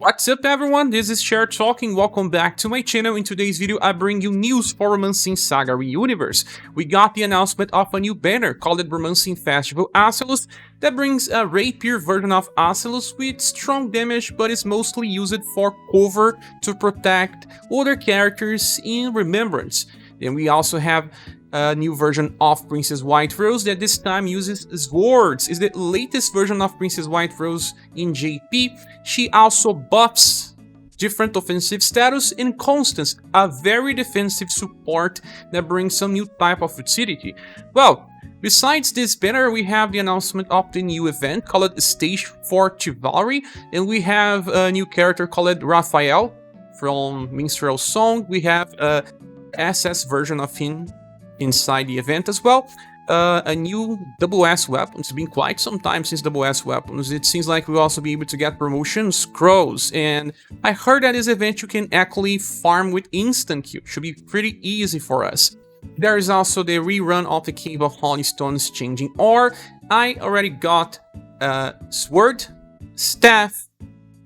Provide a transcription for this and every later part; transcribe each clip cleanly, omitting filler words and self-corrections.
What's up everyone, this is ScherBR talking, welcome back to my channel. In today's video I bring you news for Romancing SaGa Universe. We got the announcement of a new banner called Romancing Festival Asellus that brings a rapier version of Asellus with strong damage, but is mostly used for cover to protect other characters in Remembrance. Then we also have a new version of Princess White Rose that this time uses swords. It's the latest version of Princess White Rose in JP. She also buffs different offensive status, and Constance, a very defensive support that brings some new type of utility. Well, besides this banner, we have the announcement of the new event called Stage 4 Chivalry, and we have a new character called Raphael from Minstrel Song. We have a SS version of him inside the event as well. A new double S weapon. It's been quite some time since double S weapons. It seems like we'll also be able to get promotion scrolls, and I heard that this event you can actually farm with instant Q. Should be pretty easy for us. There is also the rerun of the Cave of Holy Stones changing ore. I already got sword, staff,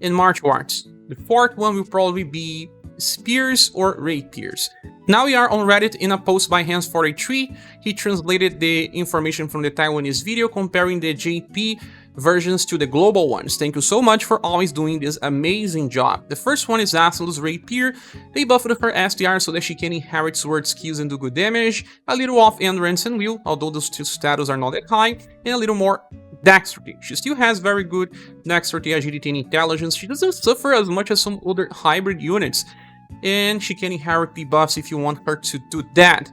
and martial arts. The fourth one will probably be spears or rapiers. Now we are on Reddit in a post by Hans43. He translated the information from the Taiwanese video comparing the JP versions to the global ones. Thank you so much for always doing this amazing job. The first one is Asellus Rapier. They buffed her SDR so that she can inherit sword skills and do good damage, a little off endurance and will, although those two status are not that high, and a little more dexterity. She still has very good dexterity, agility, and intelligence. She doesn't suffer as much as some other hybrid units, and she can inherit debuffs if you want her to do that.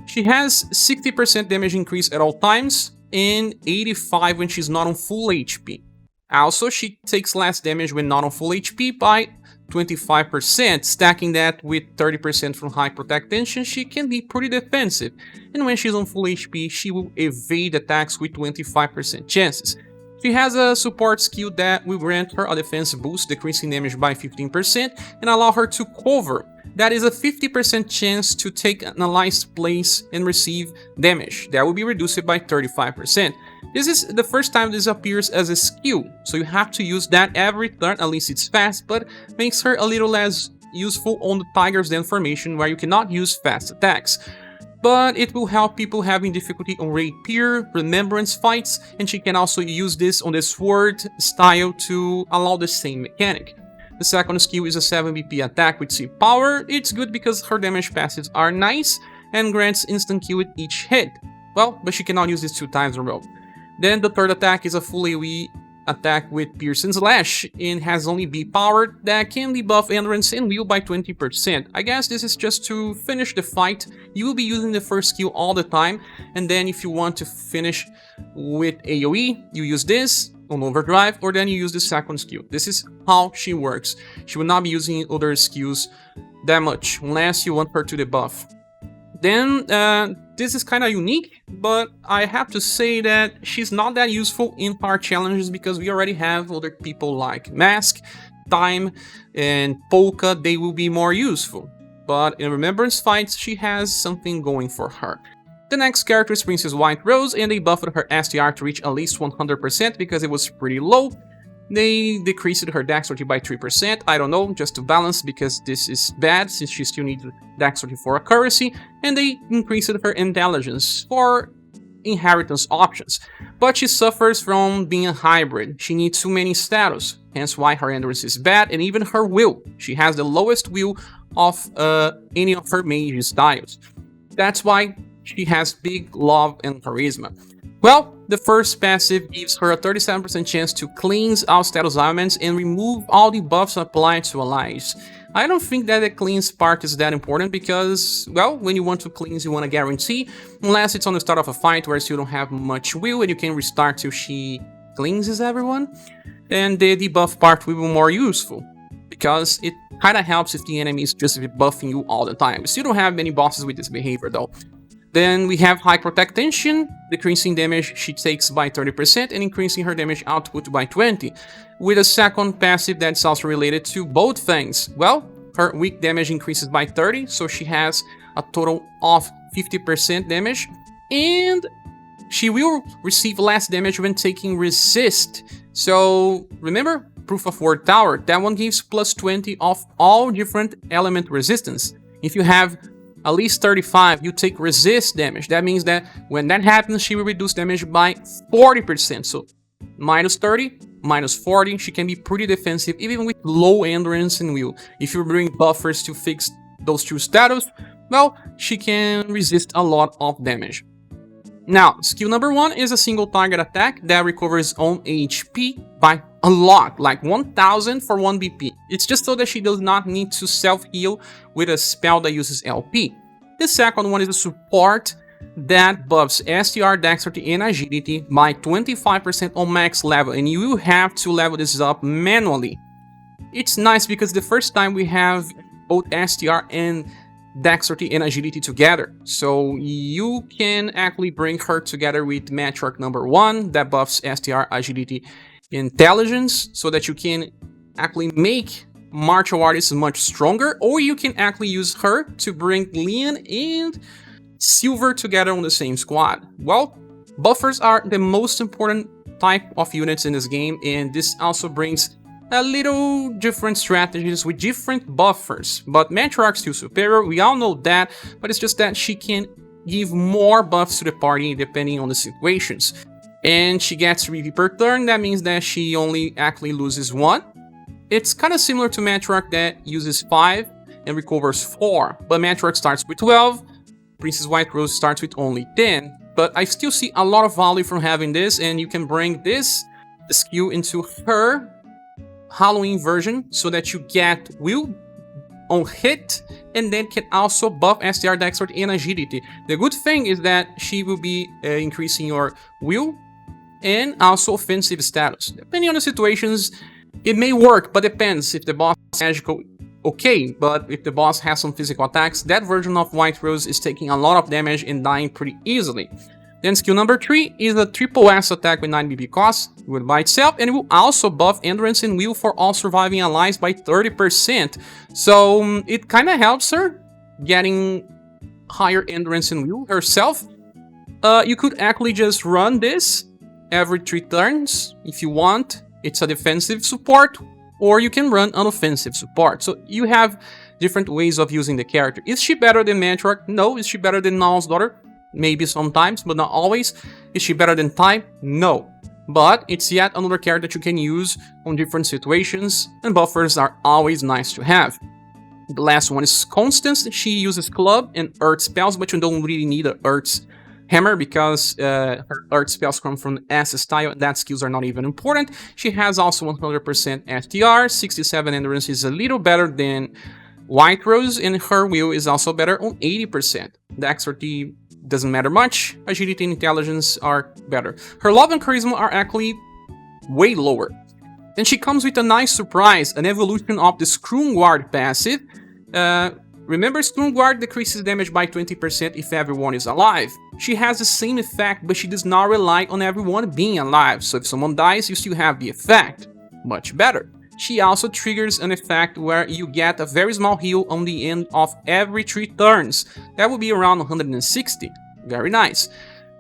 She has 60% damage increase at all times, and 85 when she's not on full HP. Also, she takes less damage when not on full HP by 25%, stacking that with 30% from high protect tension, she can be pretty defensive, and when she's on full HP, she will evade attacks with 25% chances. She has a support skill that will grant her a defense boost, decreasing damage by 15%, and allow her to cover. That is a 50% chance to take an ally's place and receive damage. That will be reduced by 35%. This is the first time this appears as a skill, so you have to use that every turn, at least it's fast, but makes her a little less useful on the Tiger's Den formation where you cannot use fast attacks. But it will help people having difficulty on Rapier, Remembrance fights, and she can also use this on the Sword style to allow the same mechanic. The second skill is a 7 BP attack with C power. It's good because her damage passives are nice and grants instant Q with each hit. Well, but she cannot use this 2 times in a row. Then the third attack is a full AoE attack with Pierce and Slash, and has only B power that can debuff endurance and will by 20%. I guess this is just to finish the fight. You will be using the first skill all the time, and then if you want to finish with AoE, you use this on overdrive, or then you use the second skill. This is how she works. She will not be using other skills that much, unless you want her to debuff. Then, this is kind of unique, but I have to say that she's not that useful in hard challenges because we already have other people like Mask, Time, and Polka. They will be more useful. But in Remembrance fights, she has something going for her. The next character is Princess White Rose, and they buffed her STR to reach at least 100% because it was pretty low. They decreased her dexterity by 3%, I don't know, just to balance because this is bad since she still needs dexterity for accuracy, and they increased her intelligence for inheritance options. But she suffers from being a hybrid. She needs too many status, hence why her endurance is bad, and even her will. She has the lowest will of any of her mage styles. That's why she has big love and charisma. Well, the first passive gives her a 37% chance to cleanse all status elements and remove all the buffs applied to allies. I don't think that the cleanse part is that important because, well, when you want to cleanse, you want to guarantee, unless it's on the start of a fight where you still don't have much will and you can restart till she cleanses everyone, then the debuff part will be more useful because it kind of helps if the enemy is just buffing you all the time. We still don't have many bosses with this behavior though. Then we have high protect tension, decreasing damage she takes by 30% and increasing her damage output by 20%, with a second passive that's also related to both things. Well, her weak damage increases by 30%, so she has a total of 50% damage, and she will receive less damage when taking resist. So remember, Proof of Work Tower, that one gives plus 20 of all different element resistance. If you have at least 35, you take resist damage. That means that when that happens, she will reduce damage by 40%. So minus 30, minus 40, she can be pretty defensive even with low endurance and will. If you bring buffers to fix those two status, well, she can resist a lot of damage. Now, skill number 1 is a single target attack that recovers own HP by a lot, like 1000 for 1 BP. It's just so that she does not need to self-heal with a spell that uses LP. The second one is a support that buffs STR, Dexterity, and Agility by 25% on max level, and you will have to level this up manually. It's nice because the first time we have both STR and Dexterity and Agility together, so you can actually bring her together with Matriarch number 1 that buffs STR, Agility, Intelligence, so that you can actually make martial artists much stronger, or you can actually use her to bring Leon and Silver together on the same squad. Well, buffers are the most important type of units in this game, and this also brings a little different strategies with different buffers, but Matriarch's still superior, we all know that, but it's just that she can give more buffs to the party depending on the situations. And she gets 3v per turn, that means that she only actually loses 1. It's kind of similar to Matriarch that uses 5 and recovers 4, but Matriarch starts with 12, Princess White Rose starts with only 10, but I still see a lot of value from having this, and you can bring this skill into her Halloween version so that you get will on hit and then can also buff STR, Dexterity, and Agility. The good thing is that she will be increasing your will and also offensive status. Depending on the situations, it may work, but depends. If the boss is magical, okay, but if the boss has some physical attacks, that version of White Rose is taking a lot of damage and dying pretty easily. Then skill number 3 is a triple S attack with 9 BP cost, will by itself, and it will also buff endurance and will for all surviving allies by 30%. So it kind of helps her getting higher endurance and will herself. You could actually just run this every 3 turns if you want. It's a defensive support, or you can run an offensive support. So you have different ways of using the character. Is she better than Matriarch? No. Is she better than Null's daughter? Maybe sometimes, but not always. Is she better than Ty? No. But it's yet another character that you can use on different situations, and buffers are always nice to have. The last one is Constance. She uses Club and Earth spells, but you don't really need an Earth Hammer because her Earth spells come from S style, and that skills are not even important. She has also 100% STR, 67 endurance is a little better than White Rose, and her will is also better on 80%. Dexterity doesn't matter much, Agility and Intelligence are better. Her Love and Charisma are actually way lower. Then she comes with a nice surprise, an evolution of the Scrum Guard passive. Remember, Scrum Guard decreases damage by 20% if everyone is alive. She has the same effect, but she does not rely on everyone being alive, so if someone dies, you still have the effect. Much better. She also triggers an effect where you get a very small heal on the end of every 3 turns. That would be around 160. Very nice.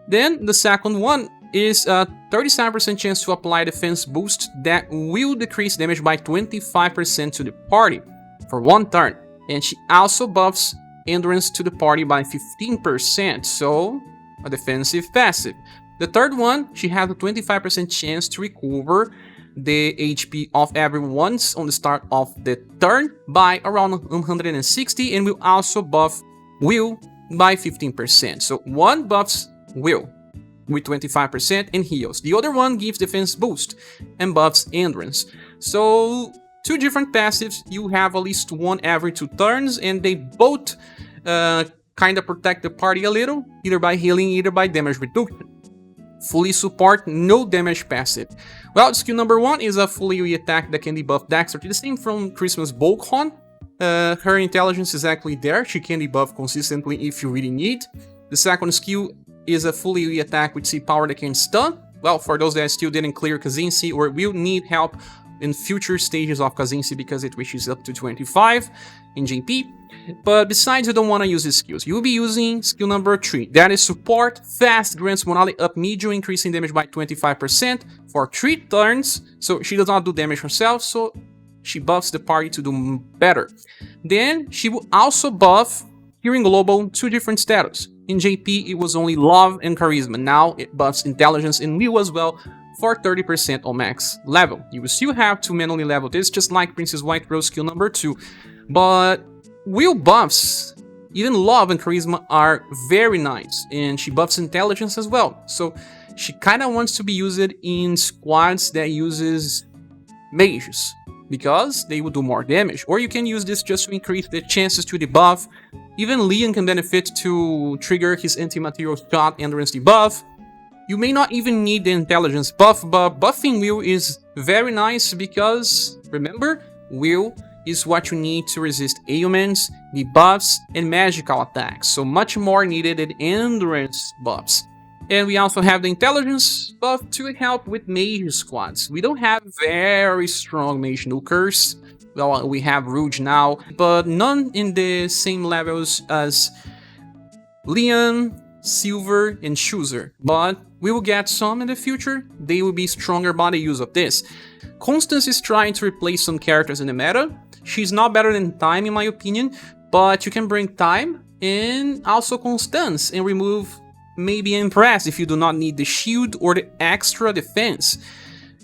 Then the second one is a 37% chance to apply defense boost that will decrease damage by 25% to the party for 1 turn. And she also buffs endurance to the party by 15%, so a defensive passive. The third one, she has a 25% chance to recover the HP of everyone on the start of the turn by around 160, and will also buff will by 15%. So one buffs will with 25% and heals. The other one gives defense boost and buffs endurance. So 2 different passives, you have at least one every 2 turns, and they both kind of protect the party a little, either by healing, either by damage reduction. Fully support, no damage passive. Well, skill number 1 is a fully AoE attack that can debuff Dexterity, the same from Christmas Bolkhon. Her intelligence is actually there, she can debuff consistently if you really need. The second skill is a fully AoE attack with C power that can stun. Well, for those that still didn't clear Kazinsi or will need help in future stages of Kazinsi because it reaches up to 25 in JP. But besides, you don't want to use these skills. You'll be using skill number 3. That is support. Fast grants Monali up medium, increasing damage by 25% for 3 turns. So she does not do damage herself, so she buffs the party to do better. Then she will also buff Hearing Global 2 different status. In JP, it was only Love and Charisma. Now it buffs Intelligence and Will as well for 30% on max level. You will still have to manually level this, just like Princess White Rose skill number 2. But Will buffs, even Love and Charisma, are very nice. And she buffs Intelligence as well. So she kind of wants to be used in squads that uses mages, because they will do more damage. Or you can use this just to increase the chances to debuff. Even Leon can benefit to trigger his anti-material shot endurance debuff. You may not even need the intelligence buff, but buffing Will is very nice because, remember, Will is what you need to resist ailments, debuffs, and magical attacks. So much more needed than endurance buffs. And we also have the intelligence buff to help with mage squads. We don't have very strong mage nukers. Well, we have Rouge now, but none in the same levels as Leon, Silver, and Chooser. But we will get some in the future. They will be stronger by the use of this. Constance is trying to replace some characters in the meta. She's not better than Time in my opinion, but you can bring Time and also Constance and remove maybe Impress if you do not need the shield or the extra defense.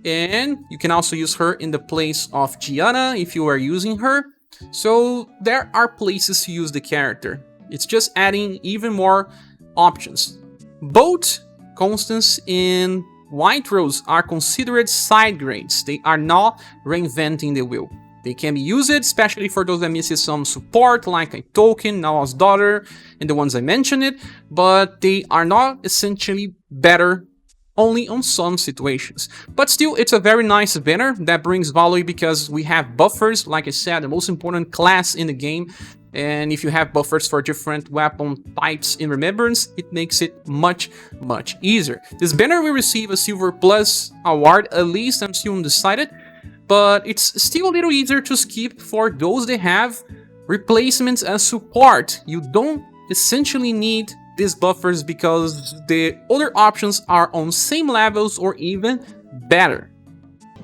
And you can also use her in the place of Gianna if you are using her. So there are places to use the character. It's just adding even more options. Both Constance and White Rose are considered side grades. They are not reinventing the wheel. They can be used, especially for those that misses some support, like a token, Nawa's daughter, and the ones I mentioned, but they are not essentially better only on some situations. But still, it's a very nice banner that brings value because we have buffers, like I said, the most important class in the game. And if you have buffers for different weapon types in Remembrance, it makes it much easier. This banner will receive a Silver Plus award, at least I'm still undecided. But it's still a little easier to skip for those that have replacements as support. You don't essentially need these buffers because the other options are on same levels or even better.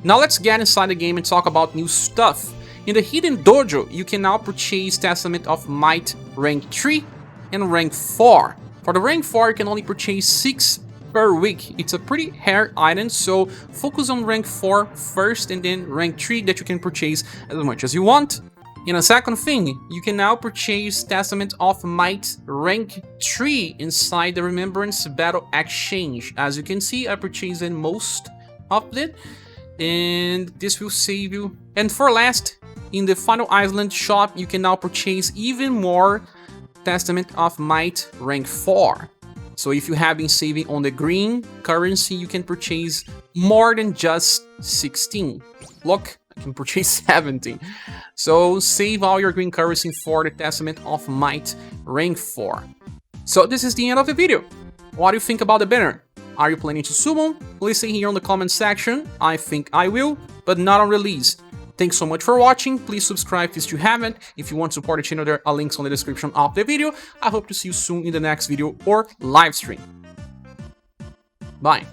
Now let's get inside the game and talk about new stuff. In the Hidden Dojo, you can now purchase Testament of Might rank 3 and rank 4. For the rank 4, you can only purchase 6 per week. It's a pretty rare item, so focus on rank 4 first and then rank 3 that you can purchase as much as you want. And a second thing, you can now purchase Testament of Might rank 3 inside the Remembrance Battle Exchange. As you can see, I purchased most of it, and this will save you. And for last, in the Final Island shop, you can now purchase even more Testament of Might rank 4. So if you have been saving on the green currency, you can purchase more than just 16. Look, I can purchase 17. So save all your green currency for the Testament of Might rank 4. So this is the end of the video. What do you think about the banner? Are you planning to summon? Listen here on the comment section. I think I will, but not on release. Thanks so much for watching. Please subscribe if you haven't. If you want to support the channel, there are links on the description of the video. I hope to see you soon in the next video or live stream. Bye.